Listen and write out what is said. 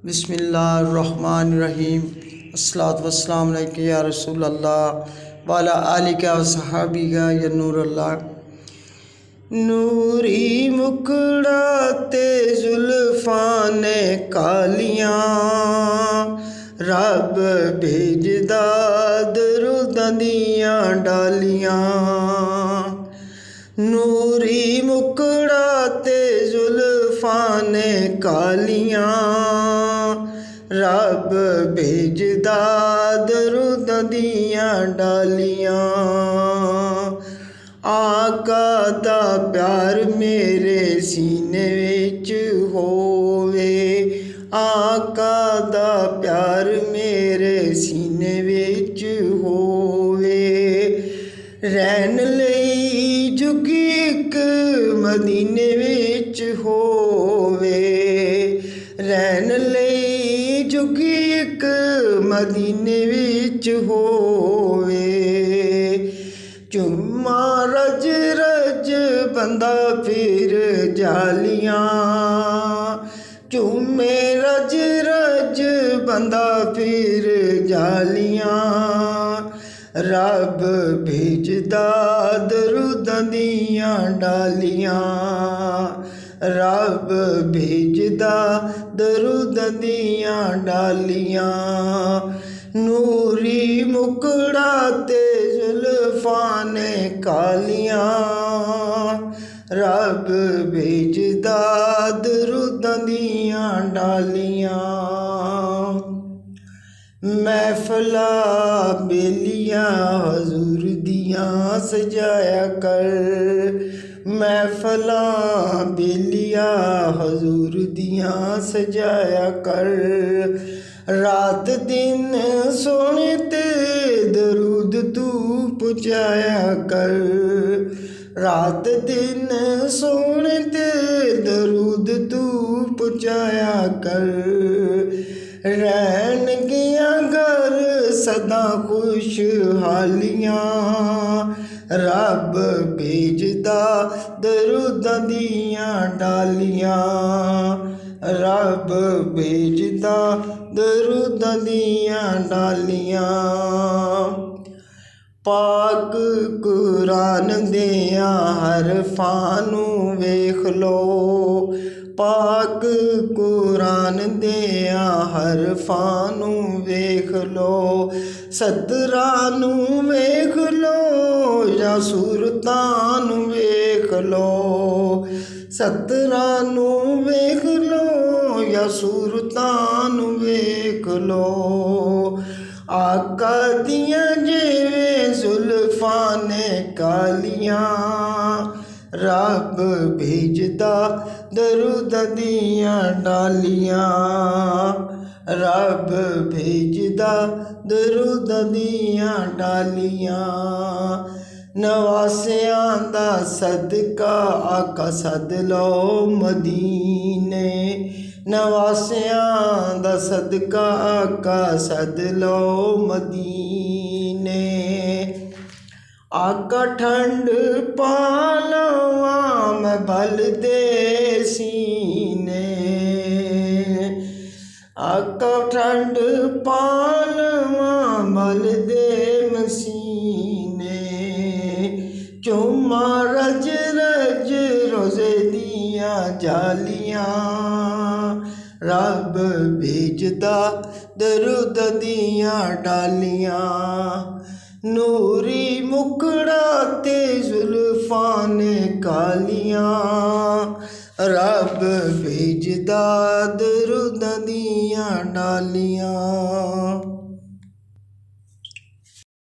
बिस्मिल्लाहिर्रहमानिर्रहीम। अस्सलातु वस्सलामु अलैका या रसूल अल्लाह वाला आलिका व सहाबिका या नूर अल्लाह। नूरी मुकुड़ाते जुल्फाने कालियाँ, रब भेजदा दरूदां दियां डालियाँ। नूरी मुकुड़ाते जुल्फाने कालियाँ, रब भेजदा दरूदां दियां डालियाँ। आका दा प्यार मेरे सीने विच होवे, आका दा प्यार मेरे सीने विच होवे। रहन लई जुगी इक मदीने विच होवे, रहन लई जुगी इक मदीने विच होवे। चुम्मा रज रज बंदा फिर जालियाँ, चुम्मे रज रज बंदा फिर जालियाँ। रब भेजदा दरूदां दियां डालियाँ, रब भेजदा दरूदां दियां डालियाँ। नूरी मुकुड़ाते जुल्फाने कालियाँ, रब भेजदा दरूदां दियां डालियाँ। महफिलां बेलियां हजूर दियां सजाया कर, महफिलां बेलियां हजूर दियां सजाया कर। रात दिन सोने ते दरूद तू पहुँचाया कर, रात दिन सोने ते दरूद तू पहुँचाया कर। रहनगियां घर सदा खुशहालियाँ, रब भेजदा दरूदां दियां डालियाँ, रब भेजदा दरूदां दियां डालियाँ। पाक कुरान दियां हरफां नूं वेख लो, पाक कुरान दियां हरफां नूं वेख लो। सतरां नूं वेख लो या सूरतां नूं वेख लो, सतरां नूं वेख लो या सूरतां नूं वेख लो। आका दियां जिवें जुल्फां ने कालियाँ, रब भेजदा दरूदां दियां डालियाँ, रब भेजदा दरूदां दियां डालियाँ। नवासियां दा सदका आका सद लो मदीने, नवासियां दा सदका आका सद लो मदीने। आका ठंड पा लवां मैं बल दे सीने, आका ठंड पा लवां बल दे मसीने। चुम्मा रज रज रोज़े दियां जालियाँ, रब भेजदा दरूदां दियां डालियाँ। नूरी मुकुड़ाते जुल्फाने कालियाँ, रब भेजदा दरूदां दियां डालियाँ।